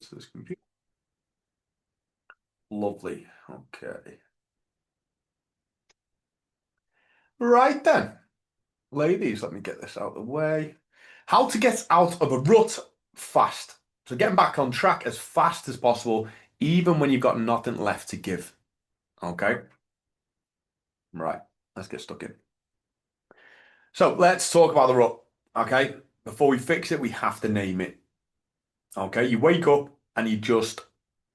To this computer. Lovely. Okay. Right then, ladies, let me get this out of the way. How to get out of a rut fast. So getting back on track as fast as possible, even when you've got nothing left to give. Okay. Right. Let's get stuck in. So let's talk about the rut. Okay. Before we fix it, we have to name it. Okay. You wake up and you just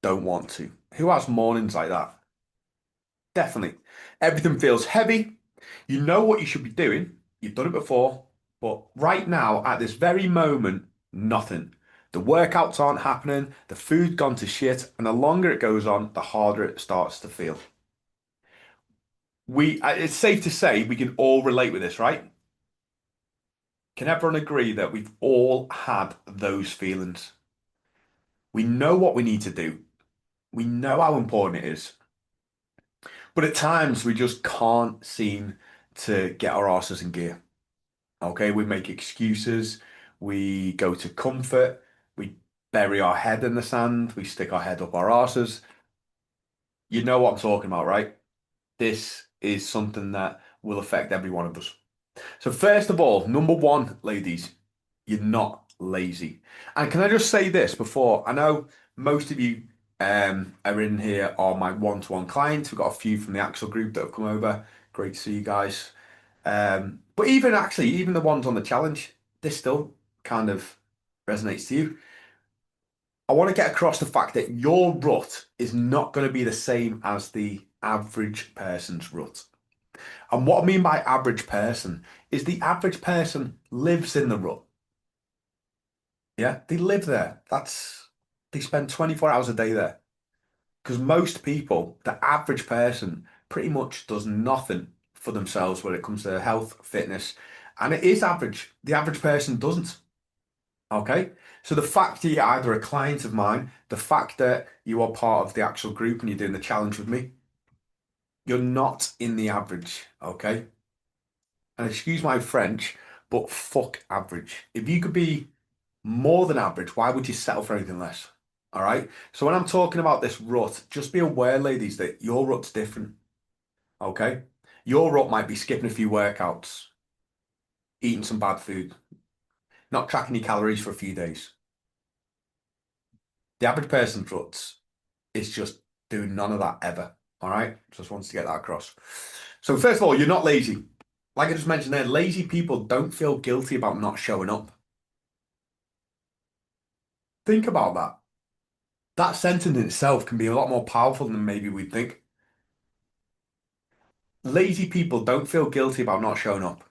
don't want to. Who has mornings like that? Definitely. Everything feels heavy. You know what you should be doing. You've done it before. But right now, at this very moment, nothing. The workouts aren't happening. The food's gone to shit. And the longer it goes on, the harder it starts to feel. It's safe to say we can all relate with this, right? Can everyone agree that we've all had those feelings? We know what we need to do. We know how important it is. But at times, we just can't seem to get our asses in gear. Okay, we make excuses, we go to comfort, we bury our head in the sand, we stick our head up our arses. You know what I'm talking about, right? This is something that will affect every one of us. So, first of all, number one, ladies, you're not lazy. And can I just say this before? I know most of you are in here are my one-to-one clients. We've got a few from the Axel group that have come over. Great to see you guys. But even actually, even the ones on the challenge, this still kind of resonates to you. I want to get across the fact that your rut is not going to be the same as the average person's rut. And what I mean by average person is the average person lives in the rut. Yeah, they live there. They spend 24 hours a day there. Because most people, the average person, pretty much does nothing for themselves when it comes to health, fitness, and it is average. The average person doesn't. Okay. So the fact that you're either a client of mine, the fact that you are part of the actual group and you're doing the challenge with me, you're not in the average. Okay. And excuse my French, but fuck average. If you could be more than average, why would you settle for anything less? All right. So when I'm talking about this rut, just be aware, ladies, that your rut's different. Okay. Your rut might be skipping a few workouts, eating some bad food, not tracking your calories for a few days. The average person's rut is just doing none of that ever. All right. Just wants to get that across. So first of all, you're not lazy. Like I just mentioned there, lazy people don't feel guilty about not showing up. Think about that. That sentence in itself can be a lot more powerful than maybe we think. Lazy people don't feel guilty about not showing up.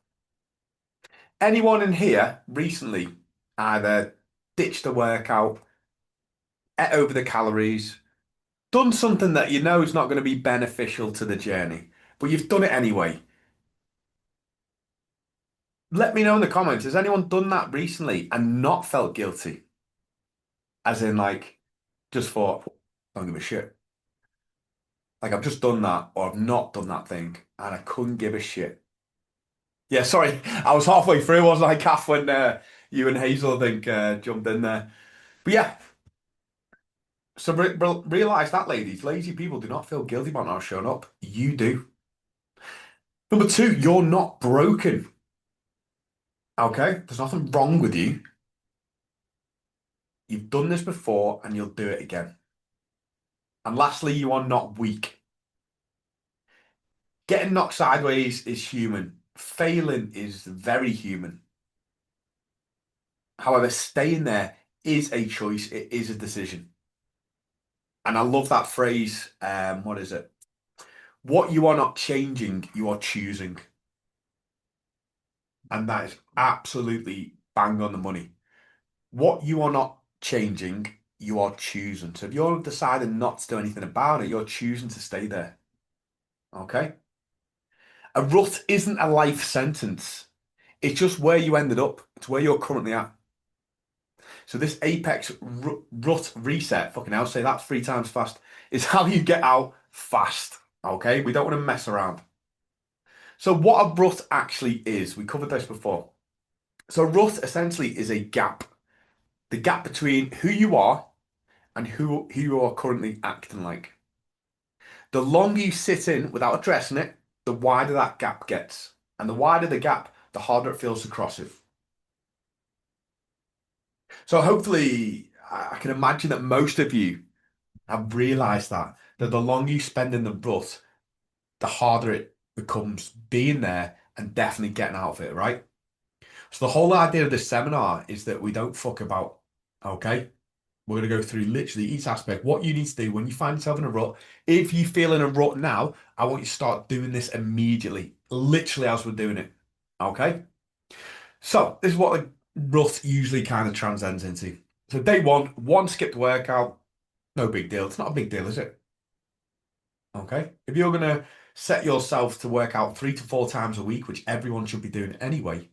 Anyone in here recently either ditched a workout, ate over the calories, done something that you know is not going to be beneficial to the journey, but you've done it anyway. Let me know in the comments, has anyone done that recently and not felt guilty? As in, like, just thought, I don't give a shit. Like, I've just done that, or I've not done that thing, and I couldn't give a shit. Yeah, sorry, I was halfway through, wasn't I, Kath, when you and Hazel, I think, jumped in there. But yeah, so realize that, ladies, lazy people do not feel guilty about not showing up. You do. Number two, you're not broken. Okay, there's nothing wrong with you. You've done this before, and you'll do it again. And lastly, you are not weak. Getting knocked sideways is human. Failing is very human. However, staying there is a choice. It is a decision. And I love that phrase. What is it? What you are not changing, you are choosing. And that is absolutely bang on the money. What you are not changing, you are choosing. So if you're deciding not to do anything about it, you're choosing to stay there. Okay? A rut isn't a life sentence. It's just where you ended up. It's where you're currently at. So this apex rut reset, fucking hell, say that three times fast, is how you get out fast. Okay? We don't want to mess around. So what a rut actually is, we covered this before. So a rut essentially is a gap. The gap between who you are and who you are currently acting like. The longer you sit in without addressing it, the wider that gap gets. And the wider the gap, the harder it feels to cross it. So hopefully, I can imagine that most of you have realized that the longer you spend in the rut, the harder it becomes being there and definitely getting out of it, right? So the whole idea of this seminar is that we don't fuck about, okay? We're going to go through literally each aspect, what you need to do when you find yourself in a rut. If you feel in a rut now, I want you to start doing this immediately, literally as we're doing it. Okay? So this is what a rut usually kind of transcends into. So day one skipped workout, no big deal. It's not a big deal, is it? Okay? If you're going to set yourself to work out 3 to 4 times a week, which everyone should be doing anyway,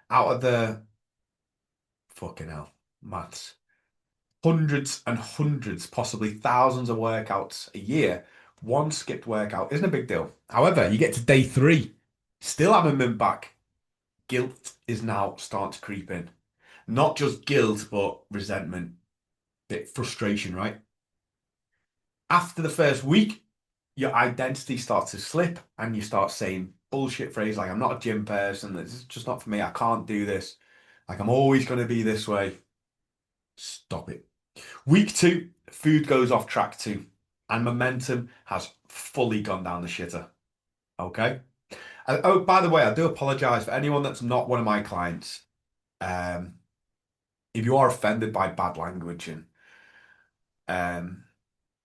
out of the fucking hell, maths. Hundreds and hundreds, possibly thousands of workouts a year, one skipped workout isn't a big deal. However, you get to day three, still haven't been back. Guilt is now starting to creep in. Not just guilt, but resentment, bit frustration, right? After the first week, your identity starts to slip and you start saying bullshit phrases like, I'm not a gym person, this is just not for me, I can't do this. Like, I'm always going to be this way. Stop it. Week two, food goes off track too, and momentum has fully gone down the shitter. Okay. Oh, by the way, I do apologize for anyone that's not one of my clients. Um, if you are offended by bad language and um,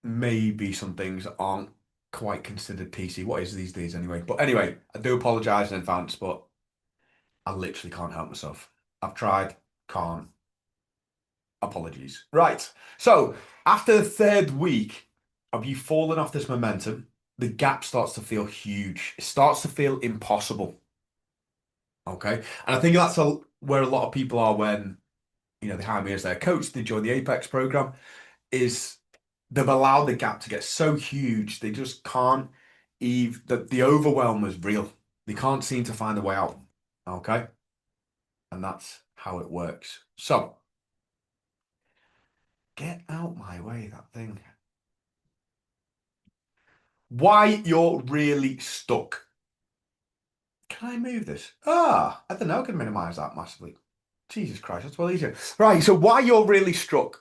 maybe some things aren't quite considered PC, what is these days anyway? But anyway, I do apologize in advance, but I literally can't help myself. I've tried, can't. Apologies. Right. So after the third week of you falling off this momentum, the gap starts to feel huge. It starts to feel impossible. Okay. And I think that's where a lot of people are when, they hire me as their coach, they join the Apex program, is they've allowed the gap to get so huge, they just can't even, the overwhelm is real. They can't seem to find a way out. Okay. And that's how it works. So get out my way, that thing. Why you're really stuck. Can I move this? I don't know. I can minimize that massively. Jesus Christ, that's well easier. Right, so why you're really struck.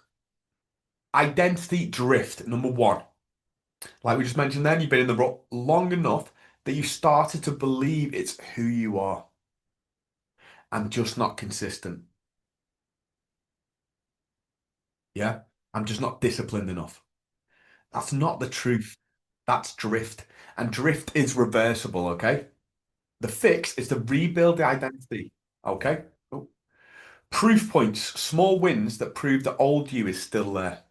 Identity drift, number one. Like we just mentioned then, you've been in the rut long enough that you started to believe it's who you are and just not consistent. Yeah? I'm just not disciplined enough. That's not the truth. That's drift. And drift is reversible, okay? The fix is to rebuild the identity. Okay? Oh. Proof points, small wins that prove that old you is still there.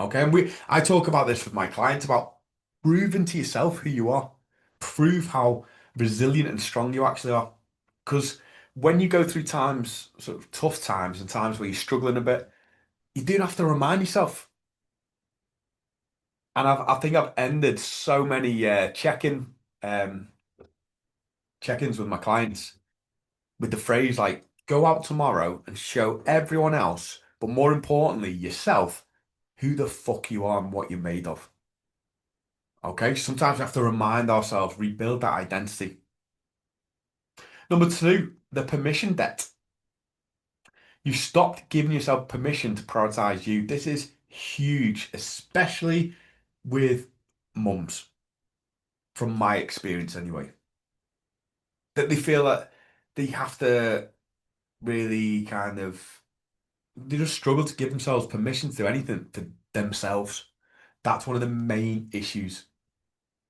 Okay, and I talk about this with my clients about proving to yourself who you are. Prove how resilient and strong you actually are. Because when you go through times, sort of tough times and times where you're struggling a bit, you do have to remind yourself. And I think I've ended so many um, check-ins with my clients with the phrase like, go out tomorrow and show everyone else, but more importantly, yourself, who the fuck you are and what you're made of. Okay? Sometimes we have to remind ourselves, rebuild that identity. Number two, the permission debt. You stopped giving yourself permission to prioritize you. This is huge, especially with mums, from my experience anyway. That they feel that they have to really kind of, they just struggle to give themselves permission to do anything for themselves. That's one of the main issues.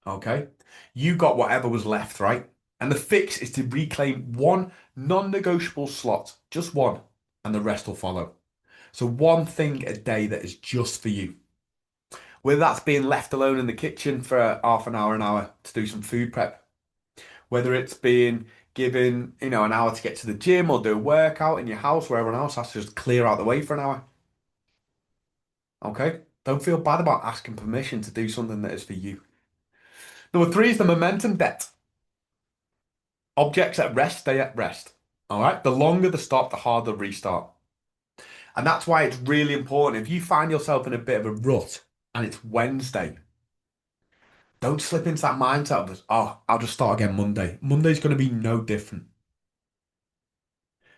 Okay. You got whatever was left, right? And the fix is to reclaim one non-negotiable slot, just one, and the rest will follow. So one thing a day that is just for you. Whether that's being left alone in the kitchen for half an hour to do some food prep, whether it's being given, an hour to get to the gym or do a workout in your house where everyone else has to just clear out the way for an hour. Okay? Don't feel bad about asking permission to do something that is for you. Number three is the momentum debt. Objects at rest stay at rest. All right. The longer the stop, the harder the restart. And that's why it's really important. If you find yourself in a bit of a rut and it's Wednesday, don't slip into that mindset of, oh, I'll just start again Monday. Monday's going to be no different.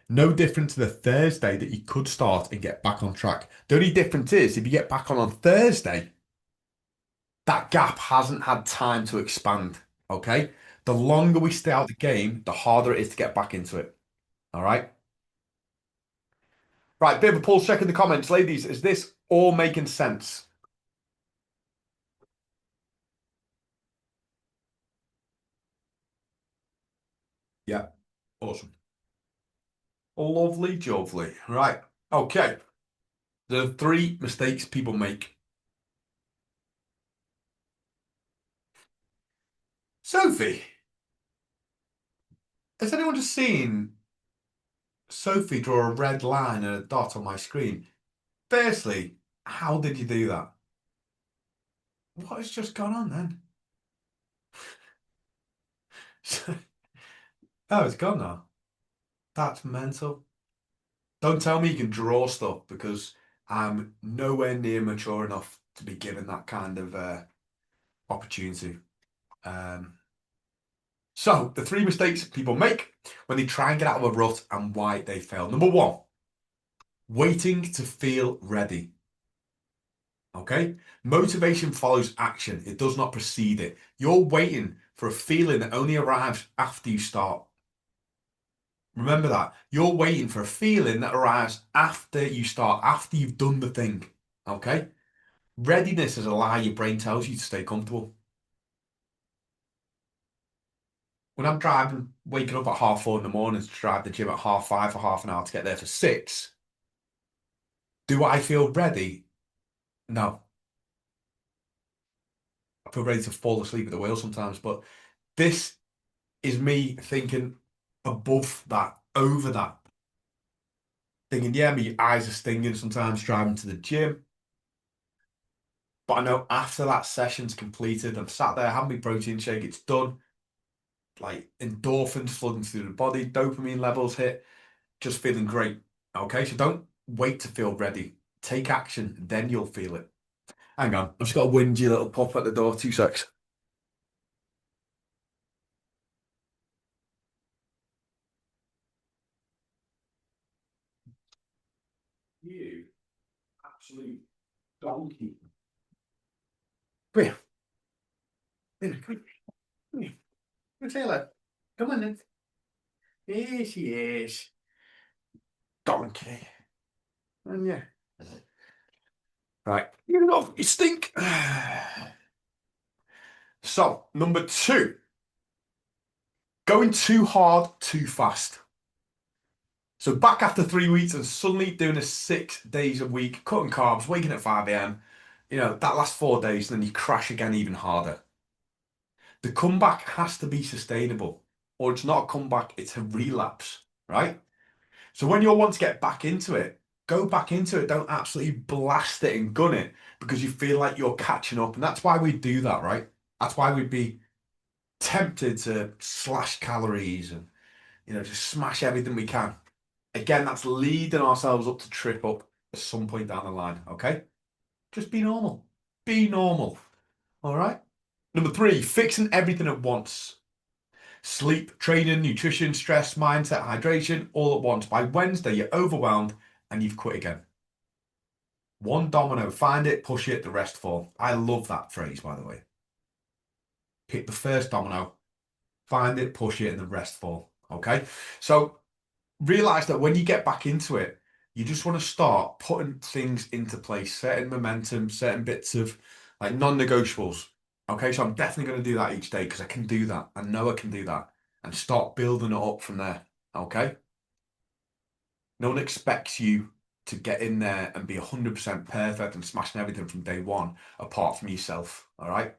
No different to the Thursday that you could start and get back on track. The only difference is if you get back on Thursday, that gap hasn't had time to expand. Okay. The longer we stay out the game, the harder it is to get back into it. All right. Right. Bit of a pulse check in the comments, ladies. Is this all making sense? Yeah. Awesome. Lovely, jovely. Right. Okay. The three mistakes people make. Sophie, has anyone just seen Sophie draw a red line and a dot on my screen? Firstly, how did you do that? What has just gone on then? Oh, it's gone now. That's mental. Don't tell me you can draw stuff because I'm nowhere near mature enough to be given that kind of opportunity. Um, so, the three mistakes people make when they try and get out of a rut and why they fail. Number one, waiting to feel ready. Okay? Motivation follows action, it does not precede it. You're waiting for a feeling that only arrives after you start. Remember that. You're waiting for a feeling that arrives after you start, after you've done the thing. Okay? Readiness is a lie your brain tells you to stay comfortable. When I'm driving, waking up at 4:30 in the morning to drive the gym at 5:30 for half an hour to get there for 6, do I feel ready? No. I feel ready to fall asleep at the wheel sometimes, but this is me thinking above that, over that. Thinking, yeah, my eyes are stinging sometimes driving to the gym. But I know after that session's completed, I'm sat there having my protein shake, it's done. Like endorphins flooding through the body, dopamine levels hit, just feeling great. Okay, so don't wait to feel ready. Take action, then you'll feel it. Hang on, I've just got a whingy little pop at the door. 2 secs. You absolute donkey. Come here. Come here. Come here. Come say hello. Come on then. Here she is. Donkey. And yeah. Right. You know, you stink. So, number two, going too hard too fast. So back after 3 weeks and suddenly doing a 6 days a week, cutting carbs, waking at 5 a.m. That lasts 4 days, and then you crash again even harder. The comeback has to be sustainable, or it's not a comeback, it's a relapse, right? So when you want to get back into it, go back into it. Don't absolutely blast it and gun it because you feel like you're catching up. And that's why we do that, right? That's why we'd be tempted to slash calories and, just smash everything we can. Again, that's leading ourselves up to trip up at some point down the line, okay? Just be normal. Be normal. All right? Number three, fixing everything at once. Sleep, training, nutrition, stress, mindset, hydration, all at once. By Wednesday, you're overwhelmed and you've quit again. One domino, find it, push it, the rest fall. I love that phrase, by the way. Pick the first domino, find it, push it, and the rest fall. Okay? So realize that when you get back into it, you just want to start putting things into place, certain momentum, certain bits of like non-negotiables. Okay, so I'm definitely going to do that each day because I can do that. I know I can do that and start building it up from there. Okay, no one expects you to get in there and be 100% perfect and smashing everything from day one apart from yourself. All right,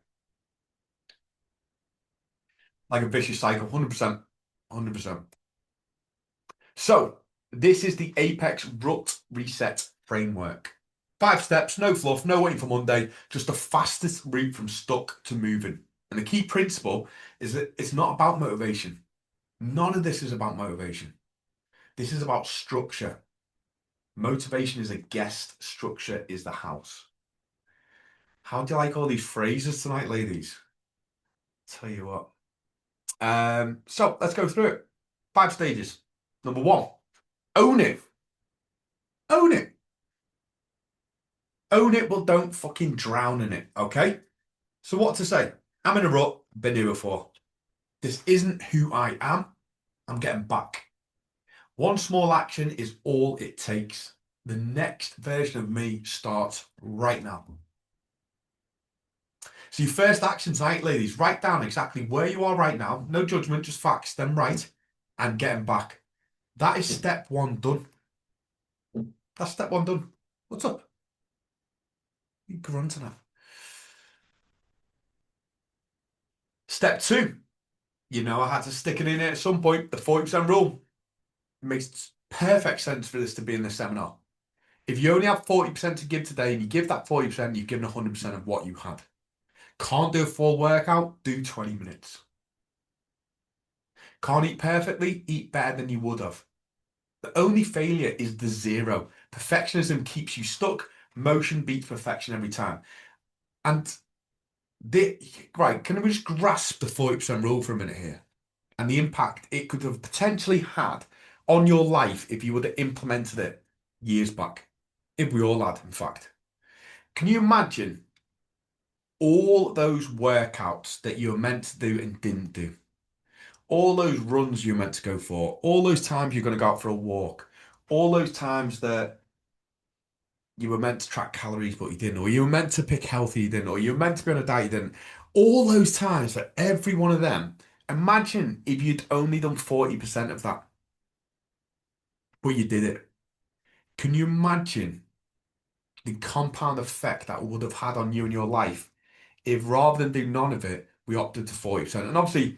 like a vicious cycle, 100%, 100%. So, this is the Apex Rut Reset Framework. 5 steps, no fluff, no waiting for Monday, just the fastest route from stuck to moving. And the key principle is that it's not about motivation. None of this is about motivation. This is about structure. Motivation is a guest, structure is the house. How do you like all these phrases tonight, ladies? Tell you what. So let's go through it. 5 stages. Number one, own it. Own it. Own it, but don't fucking drown in it, okay? So what to say? I'm in a rut, been here before. This isn't who I am. I'm getting back. One small action is all it takes. The next version of me starts right now. So your first action tonight, ladies, write down exactly where you are right now. No judgment, just facts, then write and getting back. That is step one done. That's step one done. What's up? You grunting at. Step two. I had to stick it in at some point. The 40% rule. It makes perfect sense for this to be in the seminar. If you only have 40% to give today and you give that 40%, you've given 100% of what you had. Can't do a full workout, do 20 minutes. Can't eat perfectly, eat better than you would have. The only failure is the zero. Perfectionism keeps you stuck. Motion beats perfection every time. And right, can we just grasp the 40% rule for a minute here? And the impact it could have potentially had on your life if you would have implemented it years back. If we all had, in fact. Can you imagine all those workouts that you were meant to do and didn't do? All those runs you're meant to go for, all those times you're going to go out for a walk, all those times that you were meant to track calories but you didn't, or you were meant to pick healthy, you didn't, or you were meant to be on a diet, you didn't. All those times for every one of them, imagine if you'd only done 40% of that, but you did it. Can you imagine the compound effect that would have had on you and your life if rather than do none of it, we opted to 40%? And obviously,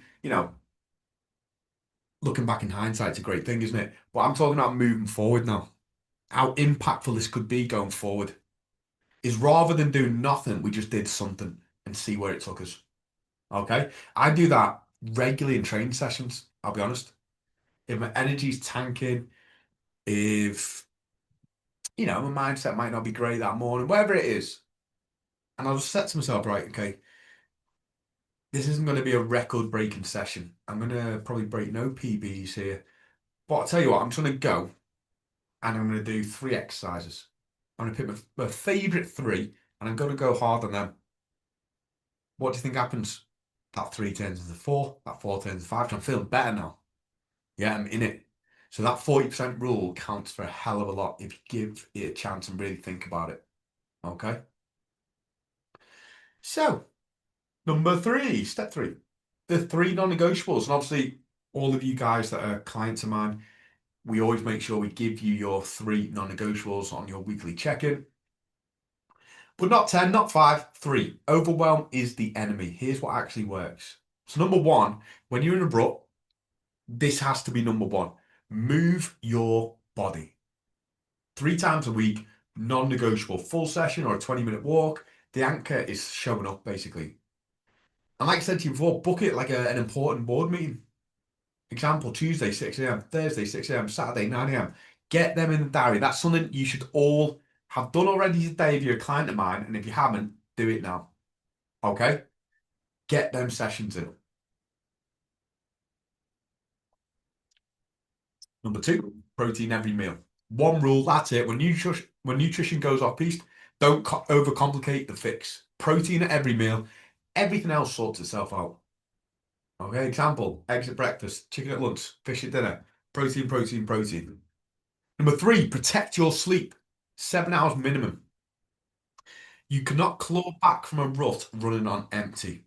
looking back in hindsight, it's a great thing, isn't it? But I'm talking about moving forward now. How impactful this could be going forward is rather than doing nothing, we just did something and see where it took us. Okay? I do that regularly in training sessions, I'll be honest. If my energy's tanking, if, my mindset might not be great that morning, whatever it is, and I'll just set to myself, right, okay, this isn't going to be a record-breaking session. I'm going to probably break no PBs here. But I'll tell you what, I'm just going to go and I'm going to do 3 exercises. I'm going to pick my favorite 3 and I'm going to go hard on them. What do you think happens? That 3 turns into 4, that 4 turns into 5. So I'm feeling better now. Yeah, I'm in it. So that 40% rule counts for a hell of a lot if you give it a chance and really think about it. Okay? So, number 3, step 3. The 3 non-negotiables. And obviously, all of you guys that are clients of mine, we always make sure we give you your 3 non-negotiables on your weekly check-in. But not 10, not 5, 3. Overwhelm is the enemy. Here's what actually works. So number 1, when you're in a rut, this has to be number 1. Move your body. 3 times a week, non-negotiable. Full session or a 20-minute walk. The anchor is showing up, basically. And like I said to you before, book it like an important board meeting. Example, Tuesday, 6 a.m., Thursday, 6 a.m., Saturday, 9 a.m. Get them in the diary. That's something you should all have done already today if you're a client of mine. And if you haven't, do it now. Okay? Get them sessions in. Number 2, protein every meal. One rule, that's it. When nutrition goes off piste, don't overcomplicate the fix. Protein at every meal. Everything else sorts itself out. Okay, example, eggs at breakfast, chicken at lunch, fish at dinner. Protein, protein, protein. Number 3, protect your sleep. 7 hours minimum. You cannot claw back from a rut running on empty.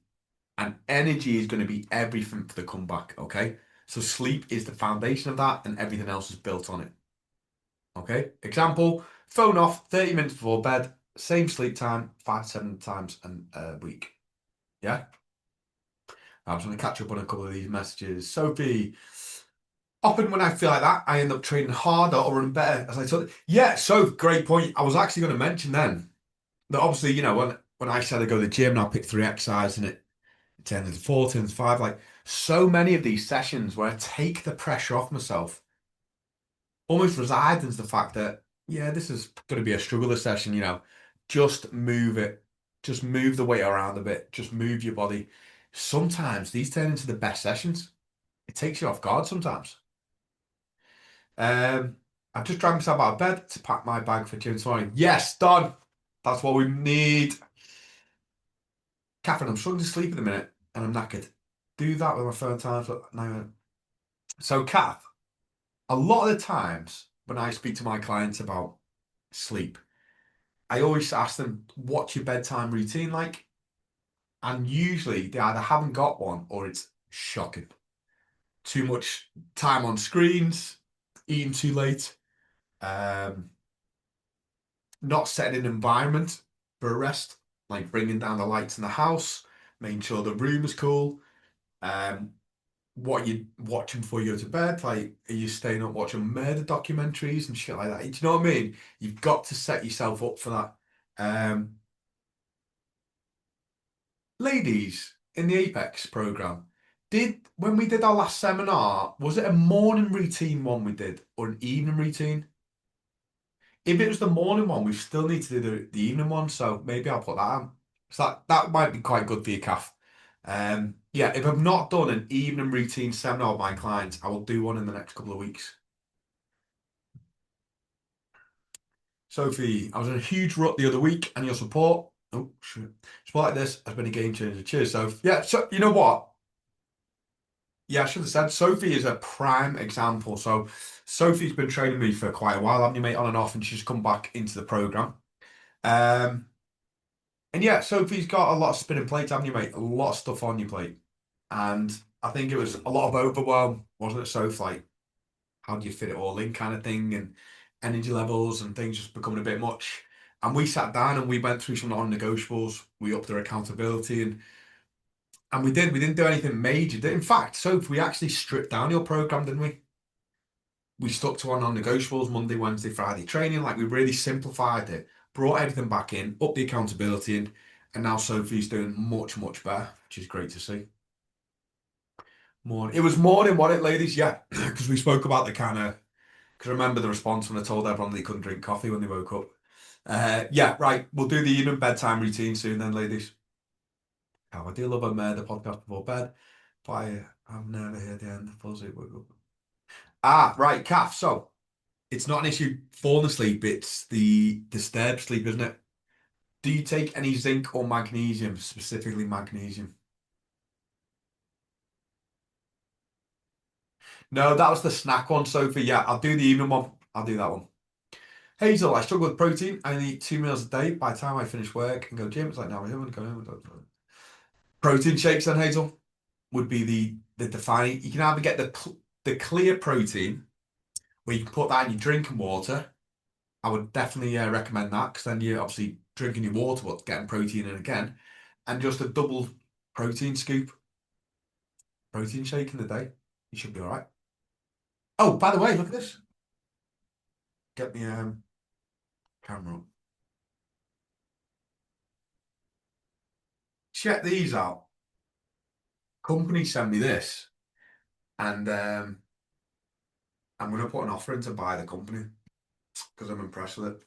And energy is going to be everything for the comeback, okay? So sleep is the foundation of that and everything else is built on it. Okay? Example, phone off 30 minutes before bed, same sleep time, 5 to 7 times a week. Yeah? I'm just going to catch up on a couple of these messages. Sophie, often when I feel like that, I end up training harder or running better, as I told you. Yeah, so great point. I was actually going to mention then that obviously, when I said I go to the gym and I'll pick 3 exercises and it turns into 4, turns into 5, like so many of these sessions where I take the pressure off myself almost resides in the fact that Yeah, this is going to be a struggle this session, you know. Just move it. Just move the weight around a bit. Just move your body. Sometimes these turn into the best sessions. It takes you off guard sometimes. Um, I've just dragged myself out of bed to pack my bag for gym this morning. Yes, done. That's what we need. Catherine, I'm struggling to sleep at the minute and I'm knackered. Do that with my phone times. No. So, Kath, a lot of the times when I speak to my clients about sleep, I always ask them, what's your bedtime routine like? And usually they either haven't got one or it's shocking. Too much time on screens, eating too late, um, not setting an environment for a rest, like bringing down the lights in the house, making sure the room is cool. Um, what are you watching before you go to bed? Like, are you staying up watching murder documentaries and shit like that? Do you know what I mean? You've got to set yourself up for that. Um, Ladies in the Apex program, did when we did our last seminar, was it a morning routine one we did or an evening routine? If it was the morning one, we still need to do the evening one, so maybe I'll put that on. So that might be quite good for your calf. Yeah, if I've not done an evening routine seminar with my clients, I will do one in the next couple of weeks. Sophie, I was in a huge rut the other week, and your support. Oh, shit. Support like this has been a game changer. Cheers, Soph. Yeah, so you know what? Yeah, I should have said Sophie is a prime example. So Sophie's been training me for quite a while, haven't you, mate, on and off, and she's come back into the program. Um, and yeah, Sophie's got a lot of spinning plates, haven't you, mate? A lot of stuff on your plate. And I think it was a lot of overwhelm, wasn't it, Soph? Like, how do you fit it all in kind of thing, and energy levels and things just becoming a bit much. And we sat down and we went through some non-negotiables. We upped our accountability and we didn't do anything major. In fact, Soph, we actually stripped down your program, didn't we? We stuck to our non-negotiables Monday, Wednesday, Friday training. Like we really simplified it, brought everything back in, up the accountability in, and now Sophie's doing much, much better, which is great to see. More, it was morning, wasn't it, ladies? Yeah, because we spoke about the kind of. Because remember the response when I told everyone they couldn't drink coffee when they woke up. Yeah, right. We'll do the evening bedtime routine soon, then, ladies. Oh, I do love the podcast before bed, but I've never heard the end. Falls asleep, wake up. Ah, right, calf. So. It's not an issue falling asleep, it's the disturbed sleep, isn't it? Do you take any zinc or magnesium, specifically magnesium? No, that was the snack one, Sophie. Yeah, I'll do the evening one. I'll do that one. Hazel, I struggle with protein. I only eat 2 meals a day. By the time I finish work and go gym, it's like, no, I'm going to go home. Protein shakes then, Hazel, would be the defining. You can either get the clear protein, where you can put that in your drinking water. I would definitely recommend that because then you're obviously drinking your water, but getting protein in again. And just a double protein scoop, protein shake in the day. You should be all right. Oh, by the way, look at this. Get the camera up. Check these out. Company sent me this, and I'm going to put an offer in to buy the company because I'm impressed with it.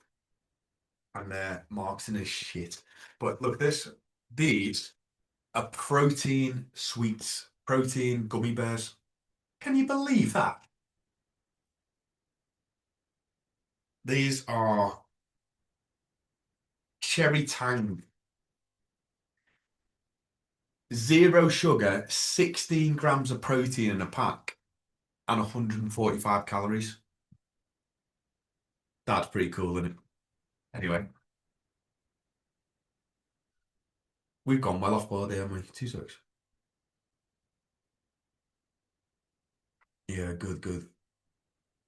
And their marketing is shit. But look at this. These are protein sweets, protein gummy bears. Can you believe that? These are cherry tang, zero sugar, 16 grams of protein in a pack, and 145 calories. That's pretty cool, isn't it? Anyway, we've gone well off board here, haven't we? 2 secs. Yeah, good, good.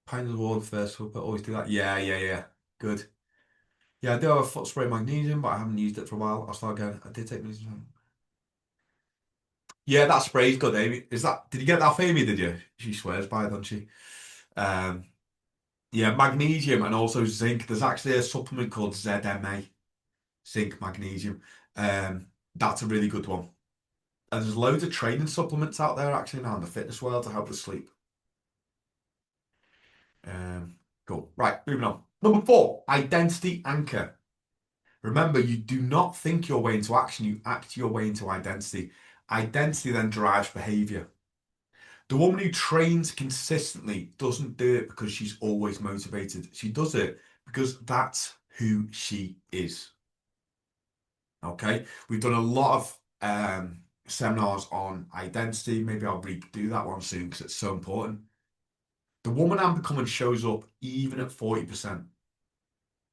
Pint of water first, but always do that. Yeah, yeah, yeah. Good. Yeah, I do have a foot spray magnesium, but I haven't used it for a while. I'll start again. I did take magnesium. Yeah, that spray's good, Amy. Is that, did you get that off Amy, did you? She swears by it, doesn't she? Um, yeah, magnesium and also zinc. There's actually a supplement called ZMA, zinc magnesium. That's a really good one. And there's loads of training supplements out there actually now in the fitness world to help with sleep. Um, cool. Right, moving on. Number four, identity anchor. Remember, you do not think your way into action, you act your way into identity. Identity then drives behavior. The woman who trains consistently doesn't do it because she's always motivated. She does it because that's who she is. Okay, we've done a lot of seminars on identity. Maybe I'll redo that one soon because it's so important. The woman I'm becoming shows up even at 40%.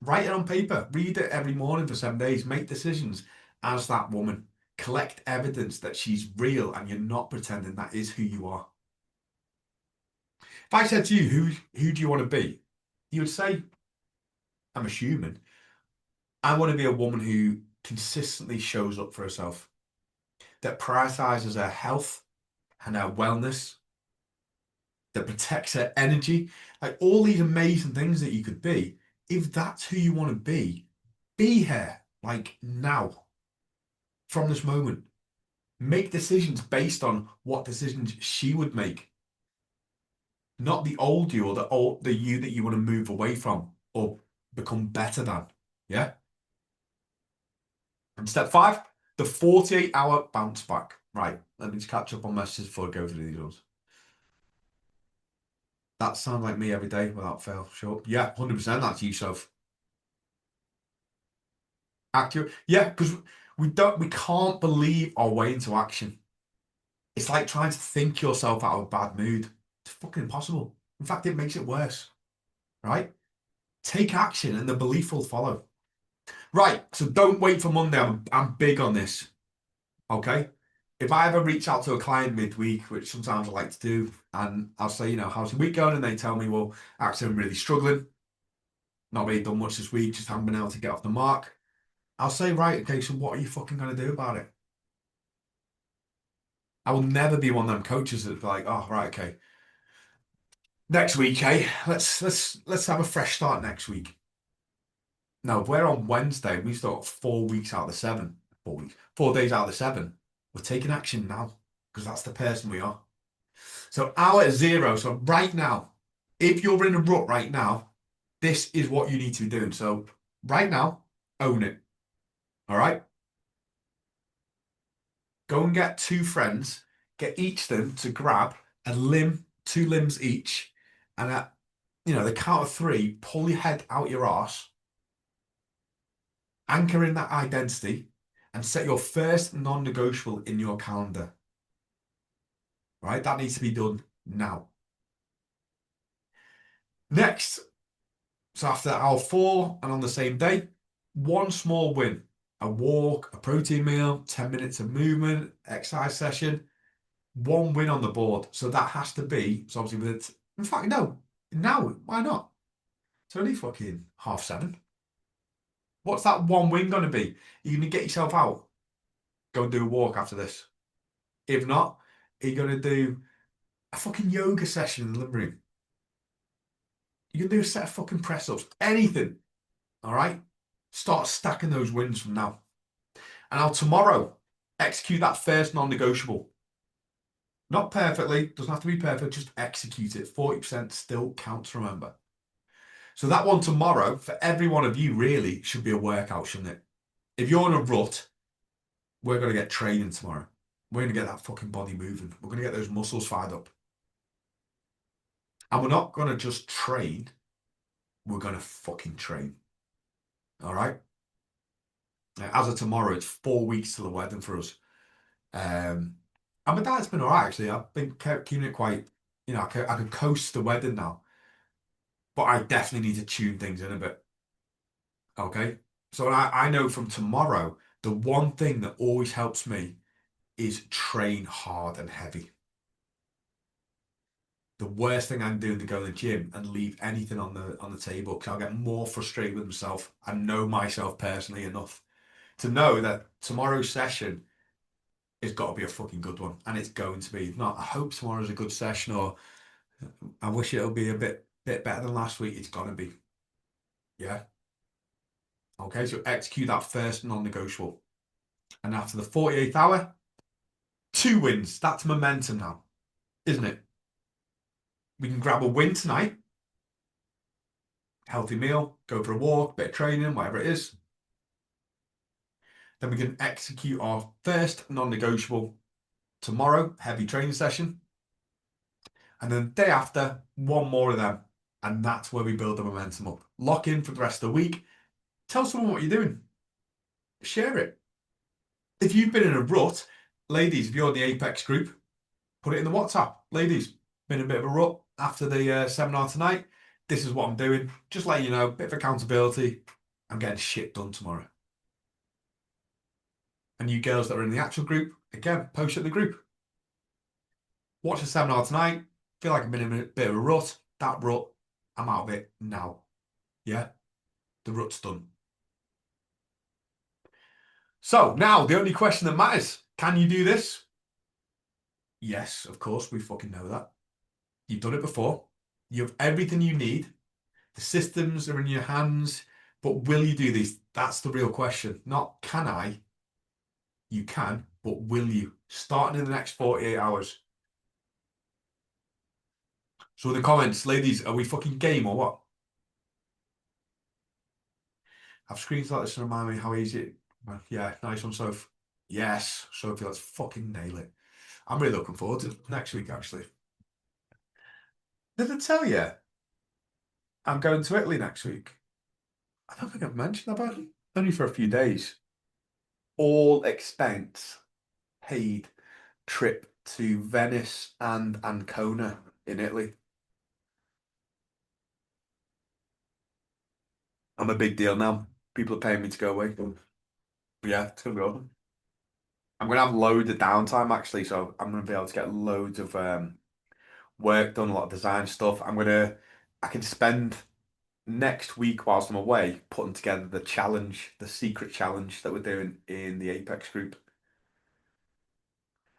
Write it on paper, read it every morning for 7 days, make decisions as that woman. Collect evidence that she's real and you're not pretending. That is who you are. If I said to you, who do you want to be? You would say, I'm assuming, I want to be a woman who consistently shows up for herself, that prioritizes her health and her wellness, that protects her energy, like all these amazing things that you could be. If that's who you want to be her, like now, from this moment. Make decisions based on what decisions she would make, not the old you or the you that you want to move away from or become better than. Yeah. And step five, the 48-hour bounce back. Right. Let me just catch up on messages before I go through these ones. That sounds like me every day without fail. Sure. Yeah, 100%. That's you, Soph. Accurate. Yeah, because we can't believe our way into action. It's like trying to think yourself out of a bad mood. It's fucking impossible. In fact, it makes it worse. Right? Take action and the belief will follow. Right. So don't wait for Monday. I'm big on this. Okay. If I ever reach out to a client midweek, which sometimes I like to do, and I'll say, how's your week going? And they tell me, well, actually, I'm really struggling. Not really done much this week, just haven't been able to get off the mark. I'll say, right, okay, so what are you fucking going to do about it? I will never be one of them coaches that's like, oh, right, okay. Next week, eh? Let's have a fresh start next week. No, if we're on Wednesday, we start 4 weeks out of the 7. 4 weeks, 4 days out of the 7. We're taking action now because that's the person we are. So hour zero. So right now, if you're in a rut right now, this is what you need to be doing. So right now, own it. All right. Go and get two friends, get each of them to grab a limb, 2 limbs each, and at the count of three, pull your head out your arse, anchor in that identity, and set your first non-negotiable in your calendar. Right? That needs to be done now. Next, so after hour 4 and on the same day, one small win. A walk, a protein meal, 10 minutes of movement, exercise session, one win on the board. So that has to be, so obviously with it, in fact, no, now, why not? It's only fucking 7:30. What's that one win going to be? You're going to get yourself out, go and do a walk after this. If not, you're going to do a fucking yoga session in the living room. You can do a set of fucking press ups, anything. All right? Start stacking those wins from now. And now tomorrow, execute that first non negotiable. Not perfectly, doesn't have to be perfect, just execute it. 40% still counts, remember. So that one tomorrow, for every one of you, really should be a workout, shouldn't it? If you're in a rut, we're going to get training tomorrow. We're going to get that fucking body moving. We're going to get those muscles fired up. And we're not going to just train, we're going to fucking train. All right? As of tomorrow, it's 4 weeks till the wedding for us. And my dad's been all right, actually. I've been keeping it quite, I can coast the wedding now. But I definitely need to tune things in a bit. Okay? So I know from tomorrow, the one thing that always helps me is train hard and heavy. The worst thing I can do is to go to the gym and leave anything on the table because I'll get more frustrated with myself. I know myself personally enough to know that tomorrow's session has got to be a fucking good one, and it's going to be. If not, I hope tomorrow's a good session, or I wish it'll be a bit better than last week. It's gonna be, yeah. Okay, so execute that first non-negotiable, and after the 48th hour, 2 wins. That's momentum now, isn't it? We can grab a win tonight. healthy meal, go for a walk, bit of training, whatever it is. Then we can execute our first non-negotiable tomorrow, heavy training session. And then the day after, one more of them. And that's where we build the momentum up. Lock in for the rest of the week. Tell someone what you're doing. Share it. If you've been in a rut, ladies, if you're in the Apex group, put it in the WhatsApp. Ladies, been a bit of a rut after the seminar tonight. This is what I'm doing. Just letting you know, bit of accountability. I'm getting shit done tomorrow. And you girls that are in the actual group, again, post it in the group. Watch the seminar tonight. Feel like I've been in a bit of a rut. That rut, I'm out of it now. Yeah, the rut's done. So now the only question that matters, can you do this? Yes, of course, we fucking know that. You've done it before. You have everything you need. The systems are in your hands. But will you do this? That's the real question. Not can I? You can, but will you? Starting in the next 48 hours. So in the comments, ladies, are we fucking game or what? Have screens like this to remind me how easy it. Yeah, nice one, Soph. Yes, Sophie, let's fucking nail it. I'm really looking forward to next week, actually. Did I tell you I'm going to Italy next week? I don't think I've mentioned that, but only for a few days. All expense paid trip to Venice and Ancona in Italy. I'm a big deal now. People are paying me to go away. But yeah, it's gonna be awesome. I'm gonna have loads of downtime actually, so I'm gonna be able to get loads of work done, a lot of design stuff. I can spend next week whilst I'm away putting together the challenge, the secret challenge that we're doing in the Apex group.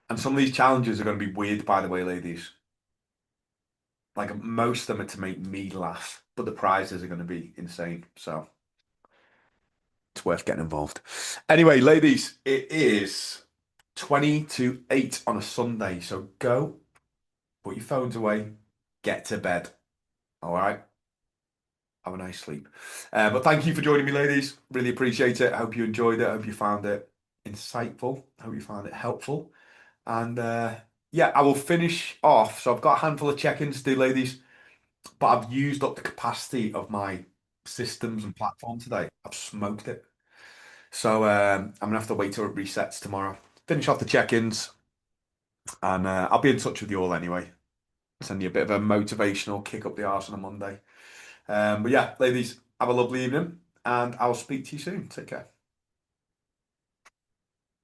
And some of these challenges are going to be weird, by the way, ladies. Like most of them are to make me laugh, but the prizes are going to be insane. So it's worth getting involved. Anyway, ladies, it is 20 to 8 on a Sunday. So go, put your phones away, get to bed. All right. Have a nice sleep. But thank you for joining me, ladies. Really appreciate it. I hope you enjoyed it. I hope you found it insightful. I hope you found it helpful. And yeah, I will finish off. So I've got a handful of check-ins to do, ladies, but I've used up the capacity of my systems and platform today. I've smoked it. So I'm gonna have to wait till it resets tomorrow. Finish off the check-ins, and I'll be in touch with you all anyway. Send you a bit of a motivational kick up the arse on a Monday. But yeah, ladies, have a lovely evening, and I'll speak to you soon. Take care.